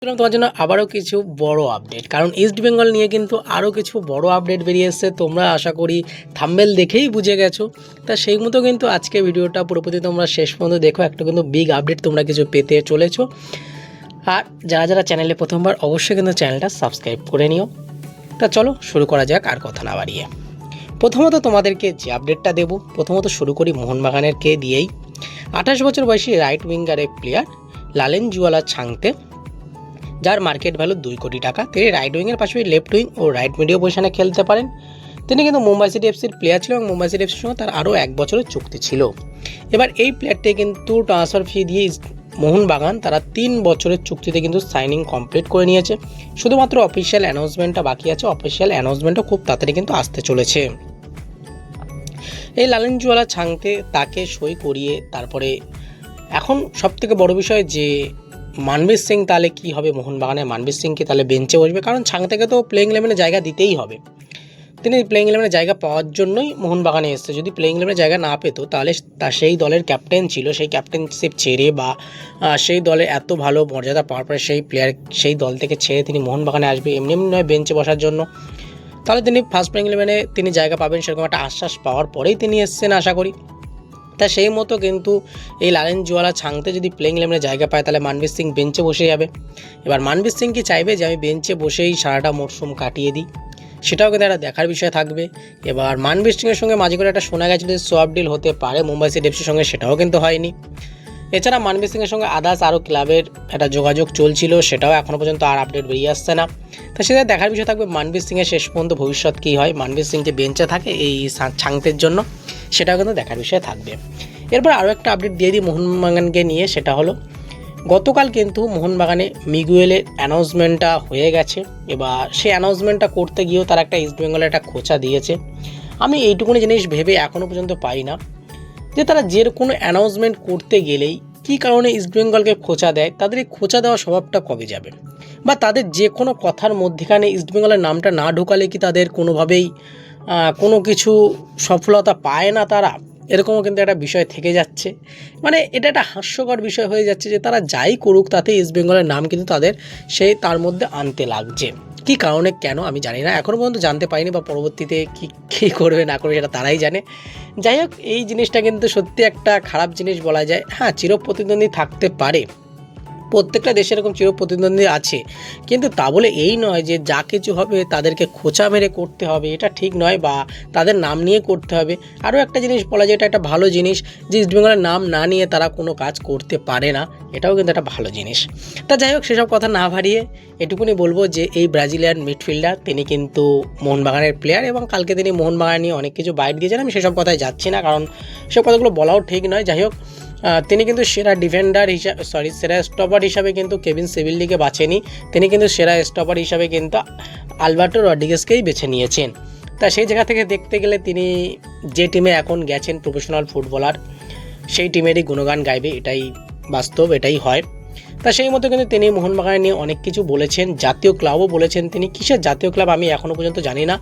তোমার জন্য আবারও কিছু বড় আপডেট, কারণ ইস্ট বেঙ্গল নিয়ে কিন্তু আরও কিছু বড় আপডেট বেরিয়ে এসছে। তোমরা আশা করি থাম্বনেল দেখেই বুঝে গেছো। তা সেই মতো কিন্তু আজকে ভিডিওটা পুরোপুরি তোমরা শেষ পর্যন্ত দেখো, একটা কিন্তু বিগ আপডেট তোমরা কিছু পেতে চলেছো। আর যারা যারা চ্যানেলে প্রথমবার অবশ্যই কিন্তু চ্যানেলটা সাবস্ক্রাইব করে নিও। তা চলো শুরু করা যাক আর কথা না বাড়িয়ে। প্রথমত তোমাদেরকে যে আপডেটটা দেবো, প্রথমত শুরু করি মোহনবাগানের কে দিয়েই। 28 বছর বয়সী রাইট উইঙ্গারের প্লেয়ার লালেনজুয়ালা ছাংতে, যার মার্কেট ভ্যালু 2 কোটি টাকা। তিনি রাইট উইংয়ের পাশাপাশি লেফট উইং ও রাইট মিডিও পজিশনে খেলতে পারেন। তিনি কিন্তু মুম্বাই সিটি এফসির প্লেয়ার ছিল এবং মুম্বাই সিটি এফসির সঙ্গে তার আরও 1 বছরের চুক্তি ছিল। এবার এই প্লেয়ারটি কিন্তু ট্রান্সফার ফি দিয়ে মোহনবাগান তারা 3 বছরের চুক্তিতে কিন্তু সাইনিং কমপ্লিট করে নিয়েছে। শুধুমাত্র অফিসিয়াল অ্যানাউন্সমেন্টটা বাকি আছে। অফিসিয়াল অ্যানাউন্সমেন্টও খুব তাড়াতাড়ি কিন্তু আসতে চলেছে। এই লালেনজুয়ালা ছাংতে তাকে সই করিয়ে তারপরে এখন সবথেকে বড় বিষয় যে মানবীর সিং তাহলে কী হবে, মোহনবাগানের মানবীর সিংকে তাহলে বেঞ্চে বসবে, কারণ ছাং থেকে তো প্লেইং ইলেভেনে জায়গা দিতেই হবে। তিনি প্লেইং ইলেভেনে জায়গা পাওয়ার জন্যই মোহনবাগানে এসছে। যদি প্লেইং ইলেভেনে জায়গা না পেতো তাহলে তার সেই দলের ক্যাপ্টেন ছিল, সেই ক্যাপ্টেনশিপ ছেড়ে বা সেই দলে এত ভালো মর্যাদা পাওয়ার পরে সেই দল থেকে ছেড়ে তিনি মোহনবাগানে আসবে এমনি এমনি নয় বেঞ্চে বসার জন্য। তাহলে তিনি ফার্স্ট প্লেইং ইলেভেনে তিনি জায়গা পাবেন সেরকম একটা আশ্বাস পাওয়ার পরেই তিনি এসছেন আশা করি। তা সেই মতো কিন্তু এই লালেনজুয়ালা ছাংতে যদি প্লেইং ইলেভেনে জায়গা পায় তাহলে মানবীর সিং বেঞ্চে বসে যাবে। এবার মানবীর সিং কি চাইবে যে আমি বেঞ্চে বসেই সারাটা মরশুম কাটিয়ে দিই, সেটাও কিন্তু একটা দেখার বিষয় থাকবে। এবার মানবীর সিংয়ের সঙ্গে মাঝে করে একটা শোনা গেছিল যে সোয়াপ ডিল হতে পারে মুম্বাই সিটি এফসির সঙ্গে, সেটাও কিন্তু হয়নি। এছাড়া মানবীর সিংয়ের সঙ্গে আদার্স আরও ক্লাবের একটা যোগাযোগ চলছিল, সেটাও এখনও পর্যন্ত আর আপডেট বেরিয়ে আসছে না। তো সেটা দেখার বিষয় থাকবে মানবীর সিংয়ের শেষ পর্যন্ত ভবিষ্যৎ কী হয়, মানবীর সিং যে বেঞ্চে থাকে এই ছাংতের জন্য, সেটাও কিন্তু দেখার বিষয় থাকবে। এরপর আরও একটা আপডেট দিয়ে দিই মোহনবাগানকে নিয়ে, সেটা হলো গতকাল কিন্তু মোহনবাগানে মিগুয়েলের অ্যানাউন্সমেন্টটা হয়ে গেছে। এবার সেই অ্যানাউন্সমেন্টটা করতে গিয়েও তারা একটা ইস্ট বেঙ্গলের একটা খোঁচা দিয়েছে। আমি এইটুকুনি জিনিস ভেবে এখনও পর্যন্ত পাই না যে তারা যে কোনো অ্যানাউন্সমেন্ট করতে গেলেই কী কারণে ইস্ট বেঙ্গলকে খোঁচা দেয়। তাদের এই খোঁচা দেওয়ার স্বভাবটা কবে যাবে, বা তাদের যে কোনো কথার মধ্যেখানে ইস্ট বেঙ্গলের নামটা না ঢোকালে কি তাদের কোনোভাবেই কোনো কিছু সফলতা পায় না তারা, এরকমও কিন্তু একটা বিষয় থেকে যাচ্ছে। মানে এটা একটা হাস্যকর বিষয় হয়ে যাচ্ছে যে তারা যাই করুক তাতে ইস্ট বেঙ্গলের নাম কিন্তু তাদের তার মধ্যে আনতে লাগছে। কী কারণে কেন আমি জানি না, এখনও পর্যন্ত জানতে পারিনি, বা পরবর্তীতে কী করবে না করবে সেটা তারাই জানে। যাই হোক, এই জিনিসটা কিন্তু সত্যি একটা খারাপ জিনিস বলা যায়। হ্যাঁ, চিরপ্রতিদ্বন্দ্বী থাকতে পারে, প্রত্যেকটা দেশে এরকম চিরপ্রতিদ্বন্দ্বী আছে, কিন্তু তা বলে এই নয় যে যা কিছু হবে তাদেরকে খোঁচা মেরে করতে হবে, এটা ঠিক নয়, বা তাদের নাম নিয়ে করতে হবে। আরও একটা জিনিস বলা যায়, এটা একটা ভালো জিনিস যে ইস্টবেঙ্গলের নাম না নিয়ে তারা কোনো কাজ করতে পারে না, এটাও কিন্তু একটা ভালো জিনিস। তা যাই হোক, সেসব কথা না বাড়িয়ে এটুকুনি বলবো যে এই ব্রাজিলিয়ান মিডফিল্ডার তিনি কিন্তু মোহনবাগানের প্লেয়ার, এবং কালকে তিনি মোহনবাগান নিয়ে অনেক কিছু বাইট দিয়েছেন। আমি সেসব কথায় যাচ্ছি না, কারণ সেসব কথাগুলো বলাও ঠিক নয়। যাই হোক, তিনি কিন্তু সেরা ডিফেন্ডার সেরা স্টপার হিসাবে কিন্তু কেভিন সেভিল্লিকে বাছেনি, তিনি কিন্তু সেরা স্টপার হিসাবে কিন্তু আলবার্টো রড্রিগেজকেই বেছে নিয়েছেন। তা সেই জায়গা থেকে দেখতে গেলে তিনি যে টিমে এখন গেছেন প্রফেশনাল ফুটবলার, সেই টিমেরই গুণগান গাইবে, এটাই বাস্তব, এটাই হয়। তা সেই মতো কিন্তু তিনি মোহনবাগান নিয়ে অনেক কিছু বলেছেন, জাতীয় ক্লাবও বলেছেন। তিনি কিসের জাতীয় ক্লাব আমি এখনও পর্যন্ত জানি না,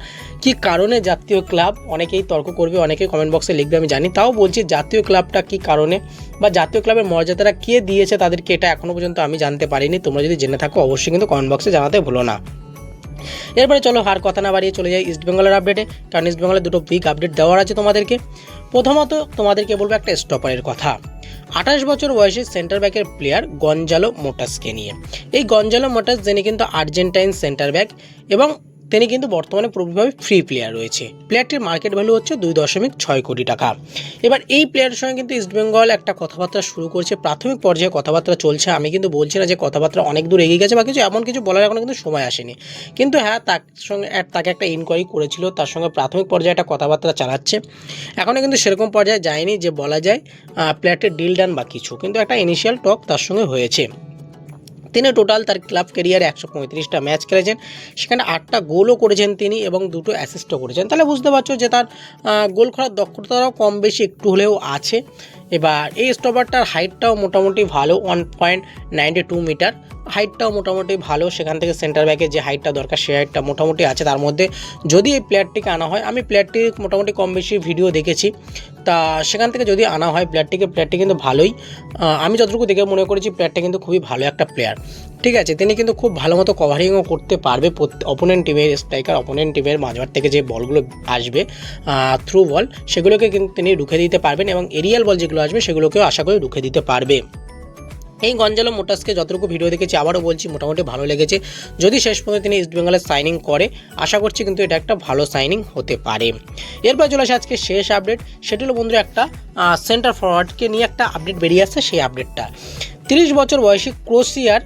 কি কারণে জাতীয় ক্লাব, অনেকেই তর্ক করবে, অনেকেই কমেন্ট বক্সে লিখবে, আমি জানি। তাও বলছি জাতীয় ক্লাবটা কি কারণে, বা জাতীয় ক্লাবের মর্যাদাটা কে দিয়েছে তাদেরকে, এটা এখনও পর্যন্ত আমি জানতে পারিনি। তোমরা যদি জেনে থাকো অবশ্যই কিন্তু কমেন্ট বক্সে জানাতে ভুলো না। এরপরে চলো আর কথা না বাড়িয়ে চলে যাই ইস্ট বেঙ্গলের আপডেটে, কারণ ইস্ট বেঙ্গলের দুটো বিগ আপডেট দেওয়ার আছে তোমাদেরকে। প্রথমত তোমাদেরকে বলবো একটা স্টপারের কথা। 28 বছর বয়সী সেন্টার ব্যাকের প্লেয়ার গঞ্জালো মোটাসকে নিয়ে। এই গঞ্জালো মোটাস যিনি কিন্তু আর্জেন্টাইন সেন্টার ব্যাক, এবং তিনি কিন্তু বর্তমানে পুরোপুরিভাবে ফ্রি প্লেয়ার রয়েছে। প্লেয়ারটির মার্কেট ভ্যালু হচ্ছে 2.6 কোটি টাকা। এবার এই প্লেয়ারের সঙ্গে কিন্তু ইস্টবেঙ্গল একটা কথাবার্তা শুরু করেছে, প্রাথমিক পর্যায়ে কথাবার্তা চলছে। আমি কিন্তু বলছি না যে কথাবার্তা অনেক দূর এগিয়ে গেছে বা কিছু, এমন কিছু বলার এখনও কিন্তু সময় আসেনি। কিন্তু হ্যাঁ, তাকে একটা ইনকোয়ারি করেছিল, তার সঙ্গে প্রাথমিক পর্যায়ে একটা কথাবার্তা চালাচ্ছে। এখনও কিন্তু সেরকম পর্যায়ে যায়নি যে বলা যায় প্লেয়ারটির ডিল ডান বা কিছু, কিন্তু একটা ইনিশিয়াল টক তার সঙ্গে হয়েছে। তিনি টোটাল তার ক্লাব ক্যারিয়ারে 135টা ম্যাচ খেলেছেন, সেখানে 8টা গোলও করেছেন তিনি, এবং 2টো অ্যাসিস্টও করেছেন। তাহলে বুঝতে পারছো যে তার গোল করার দক্ষতাটাও কম বেশি একটু হলেও আছে। এবার এই স্টপারটার হাইটটাও মোটামুটি ভালো, 1.92 মিটার, হাইটটাও মোটামুটি ভালো। সেখান থেকে সেন্টার ব্যাকের যে হাইটটা দরকার সেই হাইটটা মোটামুটি আছে তার মধ্যে। যদি এই প্লেয়ারটিকে আনা হয়, আমি প্লেয়ারটির মোটামুটি কম বেশি ভিডিও দেখেছি, তা সেখান থেকে যদি আনা হয় প্লেয়ারটি কিন্তু ভালোই, আমি যতটুকু দেখে মনে করেছি প্লেয়ারটা কিন্তু খুবই ভালো একটা প্লেয়ার। ঠিক আছে, তিনি কিন্তু খুব ভালো মতো কভারিংও করতে পারবে অপোনেন্ট টিমের স্ট্রাইকার, অপোনেন্ট টিমের মাঝমাঠ থেকে যে বলগুলো আসবে থ্রু বল, সেগুলোকে কিন্তু তিনি রুখে দিতে পারবেন এবং এরিয়াল বল যেগুলো আসবে সেগুলোকেও আশা করি রুখে দিতে পারবে। এই গঞ্জালো মোটাসকে যতটুকু ভিডিও দেখেছি, আবারও বলছি, মোটামুটি ভালো লেগেছে। যদি শেষ পর্যন্ত তিনি ইস্টবেঙ্গলের সাইনিং করে, আশা করছি কিন্তু এটা একটা ভালো সাইনিং হতে পারে। এরপর চলে আসে আজকে শেষ আপডেট, সেটা হলো বন্ধুরা একটা সেন্টার ফরওয়ার্ডকে নিয়ে একটা আপডেট বেরিয়ে আসছে। সেই আপডেটটা 30 বছর বয়সী ক্রোয়েশিয়ার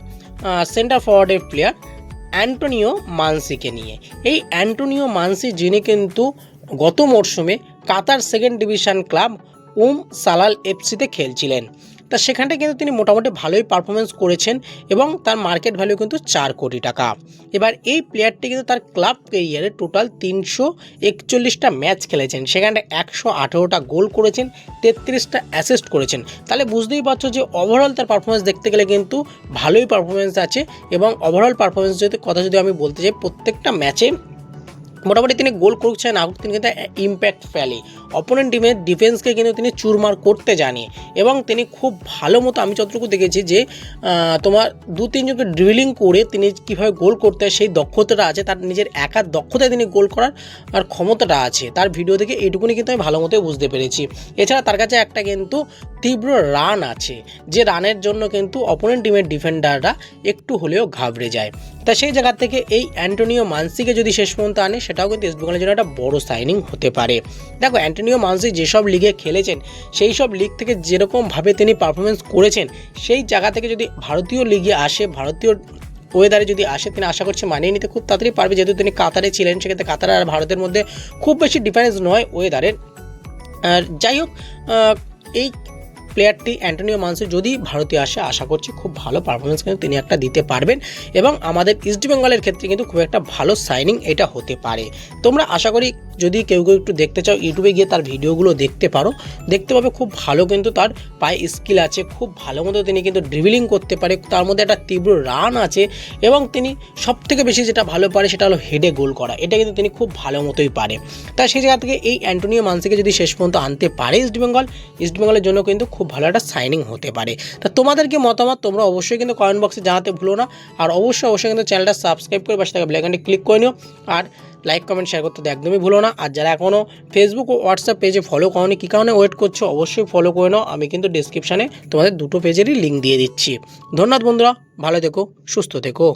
সেন্টার ফরওয়ার্ডের প্লেয়ার অ্যান্টোনিও মানসিকে নিয়ে। এই অ্যান্টোনিও মানসি যিনি কিন্তু গত মরশুমে কাতার সেকেন্ড ডিভিশন ক্লাব সালাল এফসিতে খেলছিলেন, তা সেখানটা কিন্তু তিনি মোটামুটি ভালোই পারফরমেন্স করেছেন এবং তার মার্কেট ভ্যালু কিন্তু 4 কোটি টাকা। এবার এই প্লেয়ারটি কিন্তু তার ক্লাব ক্যারিয়ারে টোটাল 341টা ম্যাচ খেলেছেন, সেখানে 118টা গোল করেছেন, 33টা অ্যাসিস্ট করেছেন। তাহলে বুঝতেই পারছো যে ওভারঅল তার পারফরমেন্স দেখতে গেলে কিন্তু ভালোই পারফরমেন্স আছে। এবং ওভারঅল পারফরমেন্স কথা যদি আমি বলতে চাই, প্রত্যেকটা ম্যাচে মোটামুটি তিনি গোল করছে না, তিনি কিন্তু ইম্প্যাক্ট ফেলে, অপোনেন্ট টিমের ডিফেন্সকে কিন্তু তিনি চুরমার করতে জানে এবং তিনি খুব ভালো মতো, আমি যতটুকু দেখেছি যে তোমার 2-3 জনকে ড্রিবলিং করে তিনি কীভাবে গোল করতে হয় সেই দক্ষতাটা আছে, তার নিজের একার দক্ষতায় তিনি গোল করার আর ক্ষমতাটা আছে। তার ভিডিও থেকে এইটুকুনি কিন্তু আমি ভালো মতোই বুঝতে পেরেছি। এছাড়া তার কাছে একটা কিন্তু তীব্র রান আছে, যে রানের জন্য কিন্তু অপোনেন্ট টিমের ডিফেন্ডাররা একটু হলেও ঘাবড়ে যায়। তা সেই জায়গা থেকে এই অ্যান্টোনিও মানসিকে যদি শেষ পর্যন্ত আনে, সেটাও কিন্তু ইস্টবেঙ্গলের জন্য একটা বড় সাইনিং হতে পারে। দেখো, অ্যান্টোনিও মানসি যেসব লিগে খেলেছেন সেই সব লিগ থেকে যেরকমভাবে তিনি পারফরমেন্স করেছেন, সেই জায়গা থেকে যদি ভারতীয় লিগে আসে, ভারতীয় ওয়েদারে যদি আসে, তিনি আশা করছি মানিয়ে নিতে খুব তাড়াতাড়ি পারবে। যেহেতু তিনি কাতারে ছিলেন, সেক্ষেত্রে কাতার আর ভারতের মধ্যে খুব বেশি ডিফারেন্স নয় ওয়েদারের। আর যাই হোক, এই প্লেয়ারটি অ্যান্টোনিও মানসি যদি ভারতে আসে, আশা করছি খুব ভালো পারফরমেন্স কিন্তু তিনি একটা দিতে পারবেন এবং আমাদের ইস্টবেঙ্গলের ক্ষেত্রে কিন্তু খুব একটা ভালো সাইনিং এটা হতে পারে। তোমরা আশা করি যদি কেউ একটু দেখতে চাও, ইউটিউবে গিয়ে তার ভিডিওগুলো দেখতে পারো, দেখতে পাবে খুব ভালো কিন্তু তার পায়ে স্কিল আছে, খুব ভালো মতো তিনি কিন্তু ড্রিবলিং করতে পারে, তার মধ্যে একটা তীব্র রান আছে এবং তিনি সবথেকে বেশি যেটা ভালো পারে সেটা হলো হেডে গোল করা, এটা কিন্তু তিনি খুব ভালো মতোই পারে। তাই সেই জায়গা থেকে এই অ্যান্টোনিও মানসিকে যদি শেষ পর্যন্ত আনতে পারে ইস্টবেঙ্গলের জন্য কিন্তু খুব ভালো একটা সাইনিং হতে পারে। তা তোমাদের কি মতামত তোমরা অবশ্যই কিন্তু কমেন্ট বক্সে জানাতে ভুলো না। আর অবশ্যই কিন্তু চ্যানেলটা সাবস্ক্রাইব করে পাশে থাকা বেল আইকনটি ক্লিক করে নিও। আর লাইক কমেন্ট শেয়ার করতে একদমই ভুলো না। আর যারা এখনও ফেসবুক ও হোয়াটসঅ্যাপ পেজে ফলো করোনি, কী কারণে ওয়েট করছো, অবশ্যই ফলো করে নাও। আমি কিন্তু ডিসক্রিপশানে তোমাদের দুটো পেজেরই লিঙ্ক দিয়ে দিচ্ছি। ধন্যবাদ বন্ধুরা, ভালো থেকো, সুস্থ থেকো।